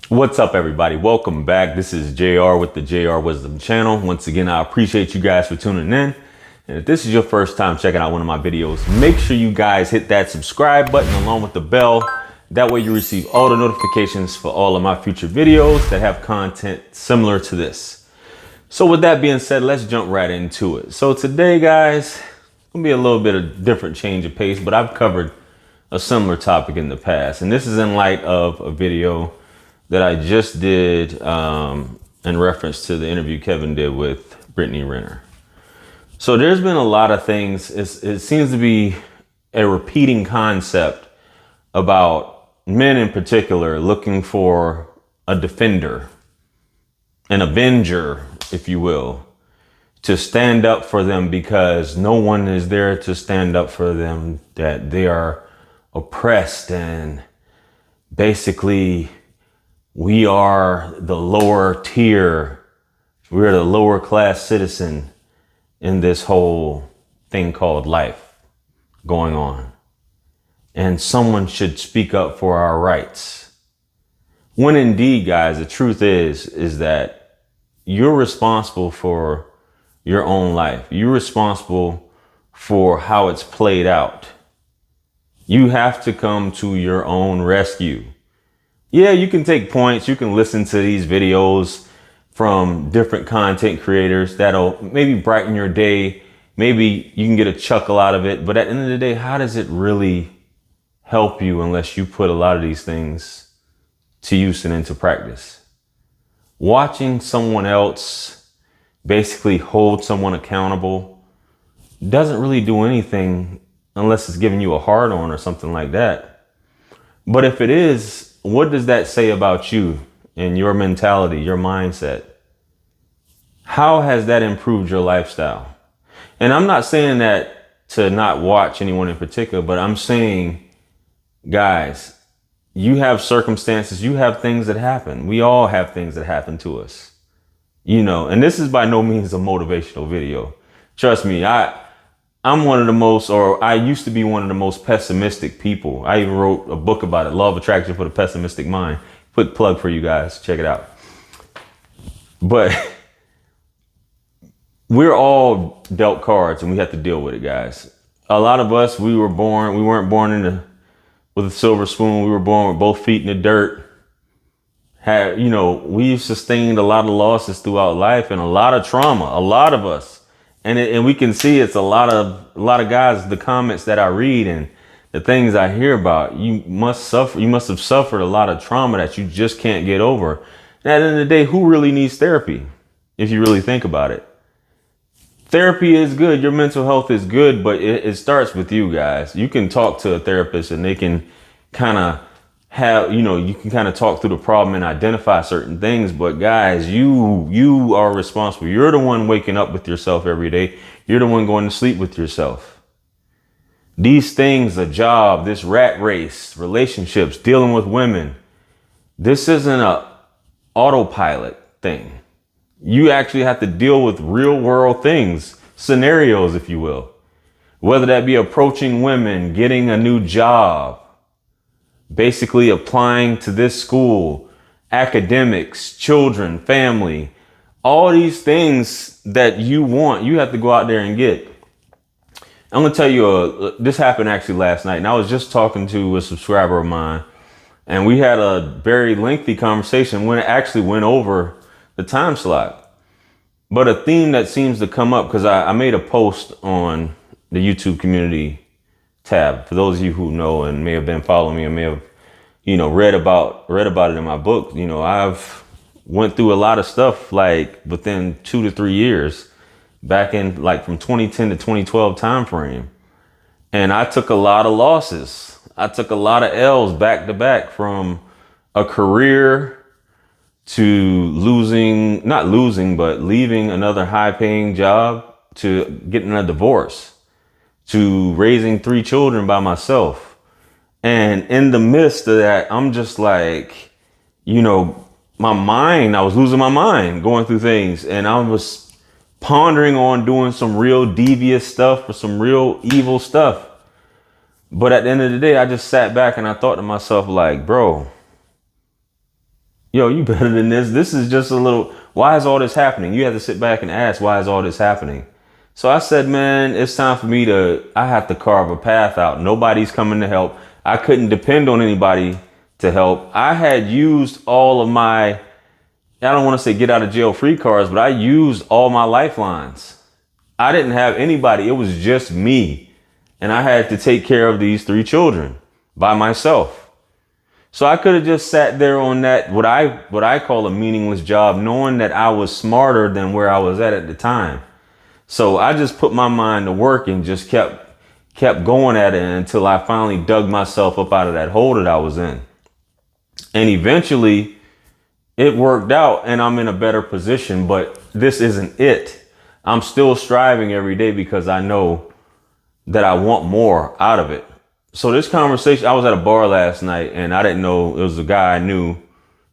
What's up, everybody? Welcome back. This is JR with the JR Wisdom channel. Once again, I appreciate you guys for tuning in. And if this is your first time checking out one of my videos, make sure you guys hit that subscribe button along with the bell. That way you receive all the notifications for all of my future videos that have content similar to this. So with that being said, let's jump right into it. So today, guys, it's gonna be a little bit of different change of pace, but I've covered a similar topic in the past. And this is in light of a video that I just did in reference to the interview Kevin did with Brittany Renner. So there's been a lot of things. It seems to be a repeating concept about men in particular looking for a defender, an avenger, if you will, to stand up for them because no one is there to stand up for them, that they are oppressed and basically we are the lower tier. We're the lower class citizen in this whole thing called life going on. And someone should speak up for our rights. When indeed, guys, the truth is that you're responsible for your own life. You're responsible for how it's played out. You have to come to your own rescue. Yeah, you can take points. You can listen to these videos from different content creators that'll maybe brighten your day. Maybe you can get a chuckle out of it. But at the end of the day, how does it really help you unless you put a lot of these things to use and into practice? Watching someone else basically hold someone accountable doesn't really do anything unless it's giving you a hard on or something like that. But if it is, what does that say about you and your mentality, your mindset? How has that improved your lifestyle? And I'm not saying that to not watch anyone in particular, but I'm saying, guys, you have circumstances, you have things that happen. We all have things that happen to us, and this is by no means a motivational video. Trust me, I'm one of the most, or I used to be one of the most pessimistic people. I even wrote a book about it, Law of Attraction for the Pessimistic Mind. Quick plug for you guys. Check it out. But we're all dealt cards and we have to deal with it, guys. A lot of us, we weren't born with a silver spoon. We were born with both feet in the dirt. We've sustained a lot of losses throughout life and a lot of trauma, a lot of us. And we can see it's a lot of guys, the comments that I read and the things I hear about, you must have suffered a lot of trauma that you just can't get over. And at the end of the day, who really needs therapy? If you really think about it. Therapy is good. Your mental health is good, but it starts with you guys. You can talk to a therapist and they can kind of you can kind of talk through the problem and identify certain things. But guys, you are responsible. You're the one waking up with yourself every day. You're the one going to sleep with yourself. These things, a job, this rat race, relationships, dealing with women, this isn't a autopilot thing. You actually have to deal with real world things, scenarios, if you will, whether that be approaching women, getting a new job, basically applying to this school, academics, children, family, all these things that you want, you have to go out there and get. I'm going to tell you, this happened actually last night, and I was just talking to a subscriber of mine, and we had a very lengthy conversation when it actually went over the time slot. But a theme that seems to come up, because I made a post on the YouTube community tab. For those of you who know and may have been following me and may have, read about it in my book, I've went through a lot of stuff like within 2 to 3 years back in like from 2010 to 2012 time frame. And I took a lot of losses. I took a lot of L's back to back, from a career to leaving another high paying job, to getting a divorce, to raising 3 children by myself. And in the midst of that, I'm just like, my mind, I was losing my mind going through things. And I was pondering on doing some real devious stuff or some real evil stuff. But at the end of the day, I just sat back and I thought to myself, like, bro, yo, you better than this. This is just a little, why is all this happening? You have to sit back and ask, why is all this happening? So I said, man, it's time for me I have to carve a path out. Nobody's coming to help. I couldn't depend on anybody to help. I had used all of my, I don't want to say get out of jail free cards, but I used all my lifelines. I didn't have anybody. It was just me. And I had to take care of these 3 children by myself. So I could have just sat there on that, what I call a meaningless job, knowing that I was smarter than where I was at the time. So I just put my mind to work and just kept going at it until I finally dug myself up out of that hole that I was in. And eventually it worked out and I'm in a better position, but this isn't it. I'm still striving every day because I know that I want more out of it. So this conversation, I was at a bar last night and I didn't know, it was a guy I knew.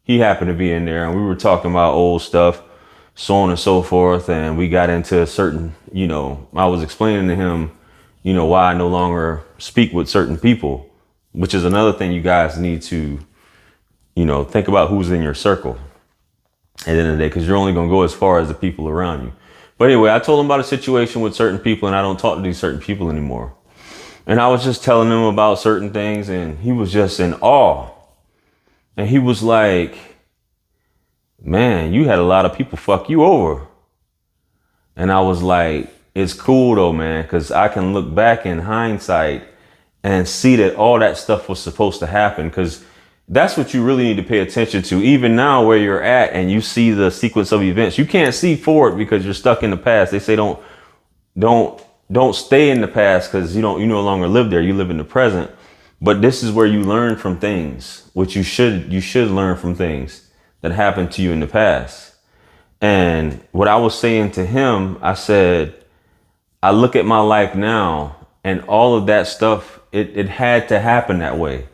He happened to be in there and we were talking about old stuff, so on and so forth. And we got into a certain, I was explaining to him, why I no longer speak with certain people, which is another thing you guys need to, think about who's in your circle at the end of the day, because you're only going to go as far as the people around you. But anyway, I told him about a situation with certain people and I don't talk to these certain people anymore. And I was just telling him about certain things and he was just in awe. And he was like, man, you had a lot of people fuck you over. And I was like, it's cool though, man, because I can look back in hindsight and see that all that stuff was supposed to happen, because that's what you really need to pay attention to. Even now where you're at and you see the sequence of events, you can't see forward because you're stuck in the past. They say don't stay in the past because you no longer live there. You live in the present. But this is where you learn from things, which you should learn from things that happened to you in the past. And what I was saying to him, I said, I look at my life now and all of that stuff, it had to happen that way.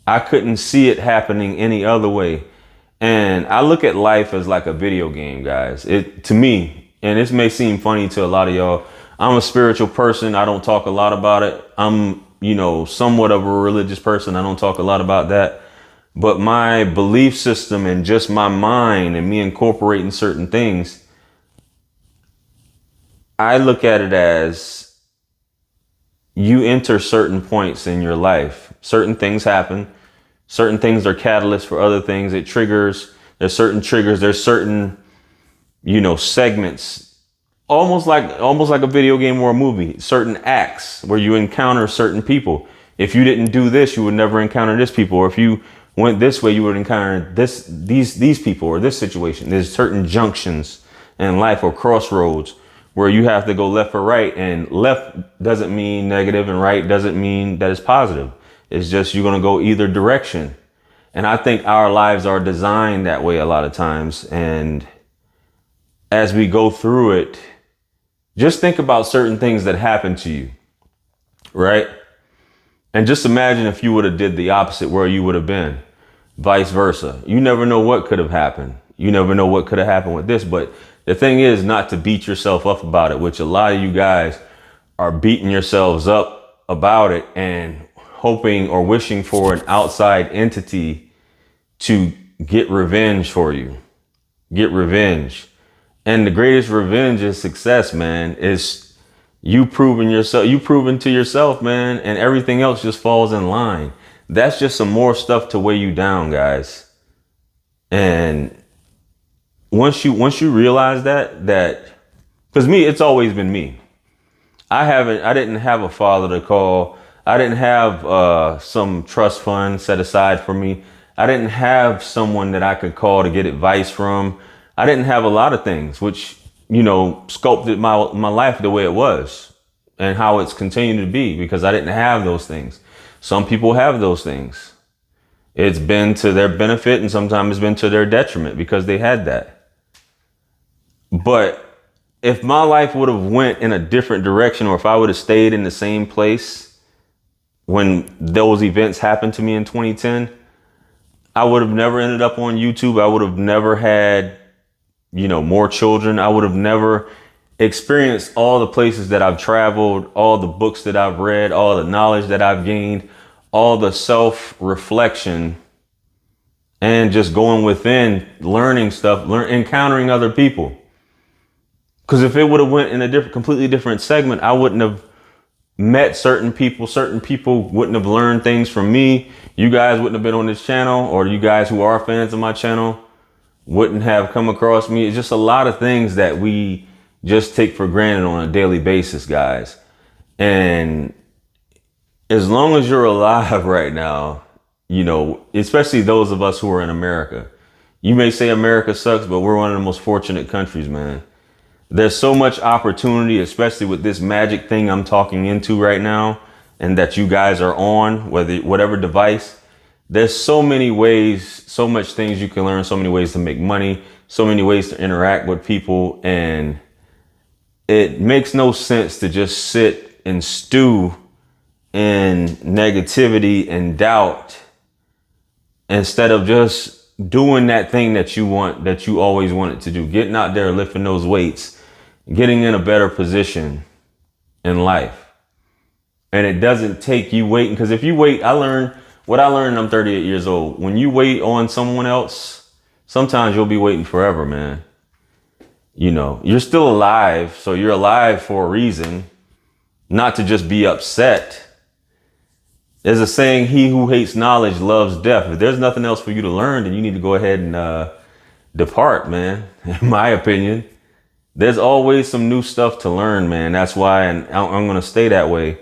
I couldn't see it happening any other way. And I look at life as like a video game, guys. To me, and this may seem funny to a lot of y'all, I'm a spiritual person. I don't talk a lot about it. I'm, somewhat of a religious person. I don't talk a lot about that. But my belief system and just my mind and me incorporating certain things, I look at it as you enter certain points in your life. Certain things happen. Certain things are catalysts for other things. It triggers. There's certain triggers. There's certain, segments. Almost like a video game or a movie, certain acts where you encounter certain people. If you didn't do this, you would never encounter this people. Or if you went this way, you would encounter these people or this situation. There's certain junctions in life or crossroads where you have to go left or right, and left doesn't mean negative and right doesn't mean that it's positive. It's just, you're going to go either direction. And I think our lives are designed that way a lot of times. And as we go through it, just think about certain things that happen to you, right? And just imagine if you would have did the opposite, where you would have been, vice versa. You never know what could have happened. You never know what could have happened with this. But the thing is not to beat yourself up about it, which a lot of you guys are beating yourselves up about it and hoping or wishing for an outside entity to get revenge for you. Get revenge. And the greatest revenge is success, man. Is you proving to yourself, man, and everything else just falls in line. That's just some more stuff to weigh you down, guys. And once you realize that, because me, it's always been me. I didn't have a father to call. I didn't have some trust fund set aside for me. I didn't have someone that I could call to get advice from. I didn't have a lot of things, which, sculpted my life the way it was and how it's continued to be, because I didn't have those things. Some people have those things. It's been to their benefit and sometimes it's been to their detriment because they had that. But if my life would have went in a different direction, or if I would have stayed in the same place when those events happened to me in 2010, I would have never ended up on YouTube. I would have never had, more children. I would have never experienced all the places that I've traveled, all the books that I've read, all the knowledge that I've gained, all the self-reflection and just going within, learning stuff, encountering other people. Because if it would have went in a completely different segment, I wouldn't have met certain people. Certain people wouldn't have learned things from me. You guys wouldn't have been on this channel, or you guys who are fans of my channel wouldn't have come across me. It's just a lot of things that we just take for granted on a daily basis, guys. And as long as you're alive right now, you know, especially those of us who are in America, you may say America sucks, but we're one of the most fortunate countries, man. There's so much opportunity, especially with this magic thing I'm talking into right now, and that you guys are on, whatever device. There's so many ways, so much things you can learn, so many ways to make money, so many ways to interact with people. And it makes no sense to just sit and stew in negativity and doubt instead of just doing that thing that you want, that you always wanted to do, getting out there, lifting those weights, getting in a better position in life. And it doesn't take you waiting, because if you wait, what I learned, I'm 38 years old. When you wait on someone else, sometimes you'll be waiting forever, man. You know, you're still alive, so you're alive for a reason, not to just be upset. There's a saying, he who hates knowledge loves death. If there's nothing else for you to learn, then you need to go ahead and depart, man. In my opinion, there's always some new stuff to learn, man. That's why, and I'm going to stay that way.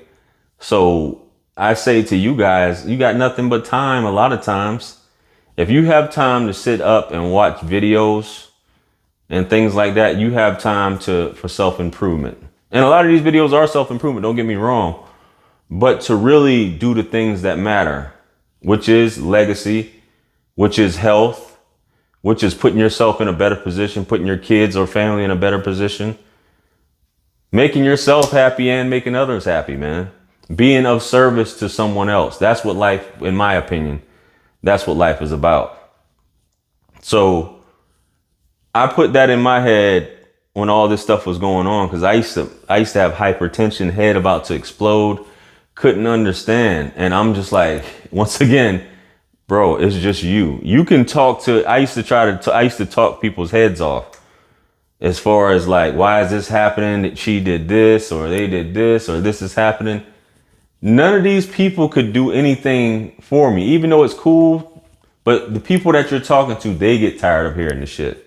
So I say to you guys, you got nothing but time. A lot of times, if you have time to sit up and watch videos and things like that, you have time for self-improvement. And a lot of these videos are self-improvement, don't get me wrong. But to really do the things that matter, which is legacy, which is health, which is putting yourself in a better position, putting your kids or family in a better position, making yourself happy and making others happy, man. Being of service to someone else. That's what life, in my opinion, that's what life is about. So I put that in my head when all this stuff was going on, because I used to have hypertension, head about to explode, couldn't understand. And I'm just like, once again, bro, it's just you. You can talk to, I used to talk people's heads off as far as like, why is this happening? That she did this, or they did this, or this is happening. None of these people could do anything for me, even though it's cool. But the people that you're talking to, they get tired of hearing this shit.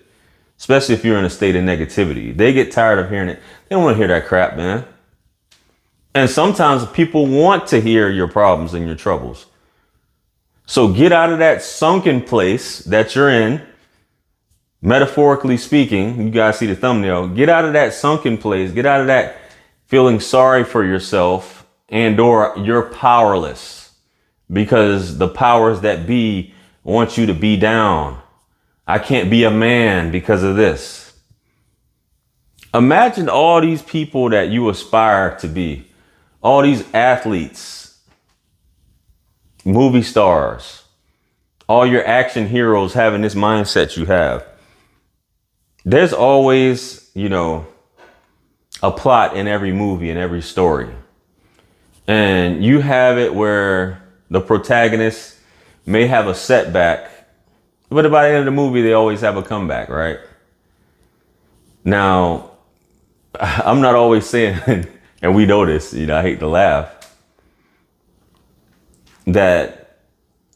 Especially if you're in a state of negativity. They get tired of hearing it. They don't want to hear that crap, man. And sometimes people want to hear your problems and your troubles. So get out of that sunken place that you're in. Metaphorically speaking, you guys see the thumbnail. Get out of that sunken place. Get out of that feeling sorry for yourself and or you're powerless, because the powers that be want you to be down. I can't be a man because of this. Imagine all these people that you aspire to be. All these athletes, movie stars, all your action heroes having this mindset you have. There's always, you know, a plot in every movie and every story. And you have it where the protagonist may have a setback, but by the end of the movie, they always have a comeback, right? Now, I'm not always saying, and we know this, you know, I hate to laugh, that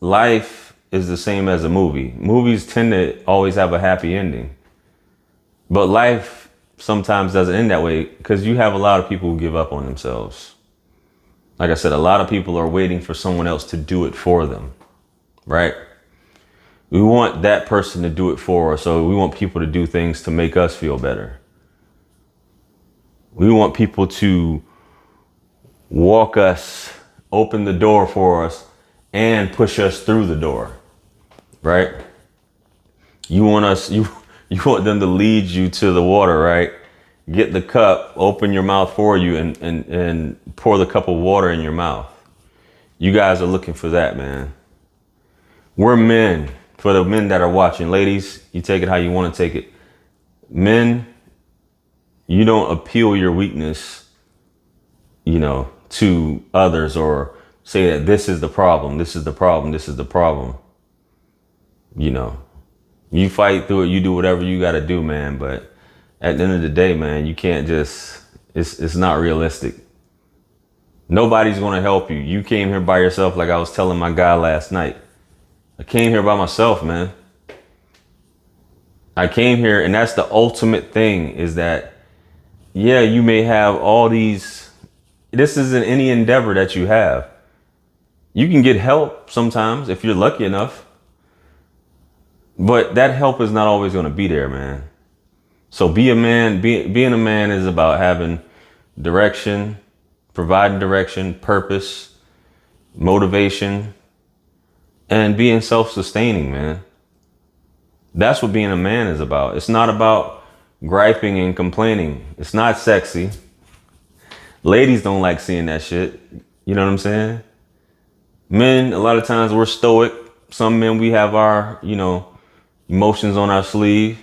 life is the same as a movie. Movies tend to always have a happy ending, but life sometimes doesn't end that way, because you have a lot of people who give up on themselves. Like I said, a lot of people are waiting for someone else to do it for them, right? We want that person to do it for us. So we want people to do things to make us feel better. We want people to walk us, open the door for us, and push us through the door, right? You want them to lead you to the water, right? Get the cup, open your mouth for you, and pour the cup of water in your mouth. You guys are looking for that, man. We're men. For the men that are watching, ladies, you take it how you want to take it. Men, you don't appeal your weakness, you know, to others, or say that this is the problem, this is the problem, this is the problem. You know, you fight through it, you do whatever you got to do, man. But at the end of the day, man, you can't just, it's not realistic. Nobody's going to help you. You came here by yourself, like I was telling my guy last night. I came here by myself, man. I came here, and that's the ultimate thing, is that, yeah, you may have all these, this isn't any endeavor that you have. You can get help sometimes if you're lucky enough, but that help is not always going to be there, man. So be a man. Being a man is about having direction, providing direction, purpose, motivation, and being self-sustaining, man. That's what being a man is about. It's not about griping and complaining. It's not sexy. Ladies don't like seeing that shit. You know what I'm saying? Men, a lot of times we're stoic. Some men, we have our, you know, emotions on our sleeve.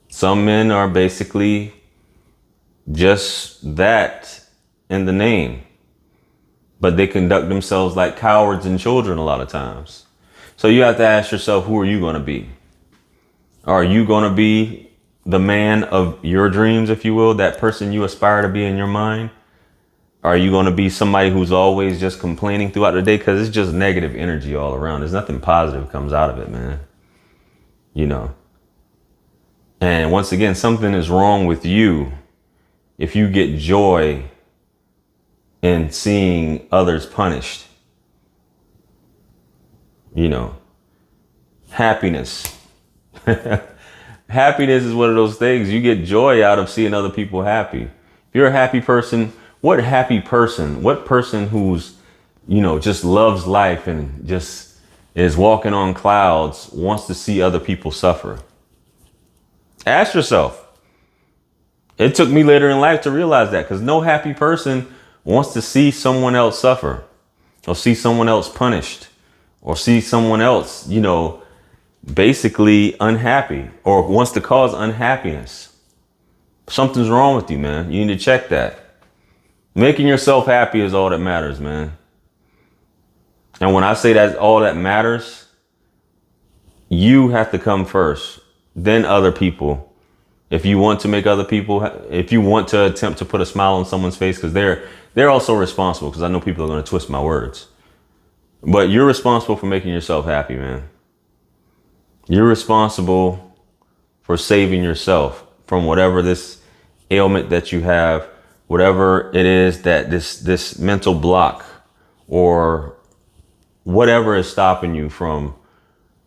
Some men are basically just that in the name, but they conduct themselves like cowards and children a lot of times. So you have to ask yourself, who are you going to be? Are you going to be the man of your dreams, if you will, that person you aspire to be in your mind? Are you going to be somebody who's always just complaining throughout the day? Because it's just negative energy all around. There's nothing positive comes out of it, man. You know. And once again, something is wrong with you if you get joy in seeing others punished. You know, happiness. Happiness is one of those things. You get joy out of seeing other people happy. If you're a happy person, what person who's, you know, just loves life and just is walking on clouds wants to see other people suffer? Ask yourself. It took me later in life to realize that, because no happy person wants to see someone else suffer, or see someone else punished, or see someone else, you know, basically unhappy, or wants to cause unhappiness. Something's wrong with you, man. You need to check that. Making yourself happy is all that matters, man. And when I say that's all that matters, you have to come first, then other people. If you want to make other people, if you want to attempt to put a smile on someone's face, because they're also responsible, because I know people are going to twist my words. But you're responsible for making yourself happy, man. You're responsible for saving yourself from whatever this ailment that you have, whatever it is that this mental block or whatever is stopping you from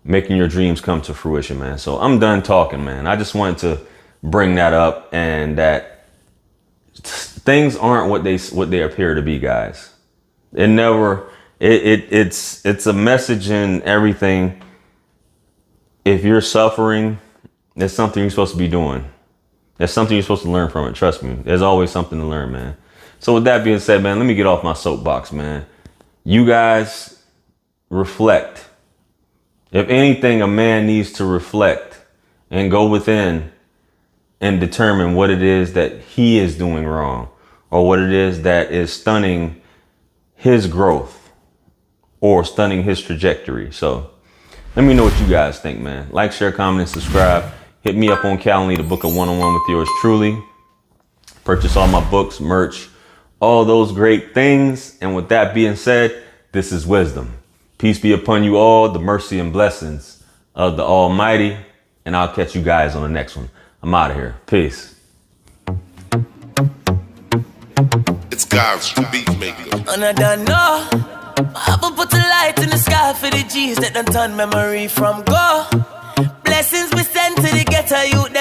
making your dreams come to fruition, man. So I'm done talking, man. I just wanted to bring that up, and that things aren't what they appear to be, guys. It's a message in everything. If you're suffering, there's something you're supposed to be doing. There's something you're supposed to learn from it. Trust me. There's always something to learn, man. So with that being said, man, let me get off my soapbox, man. You guys reflect. If anything, a man needs to reflect and go within and determine what it is that he is doing wrong, or what it is that is stunning his growth or stunning his trajectory. So let me know what you guys think, man. Like, share, comment, and subscribe. Hit me up on Calendly to book a one-on-one with yours truly. Purchase all my books, merch, all those great things. And with that being said, this is wisdom. Peace be upon you all, the mercy and blessings of the Almighty. And I'll catch you guys on the next one. I'm out of here. Peace. It's God's the beat maker. And I don't know. I will put a light in the sky for the G's that done turn memory from go. Blessings we send to the ghetto youth.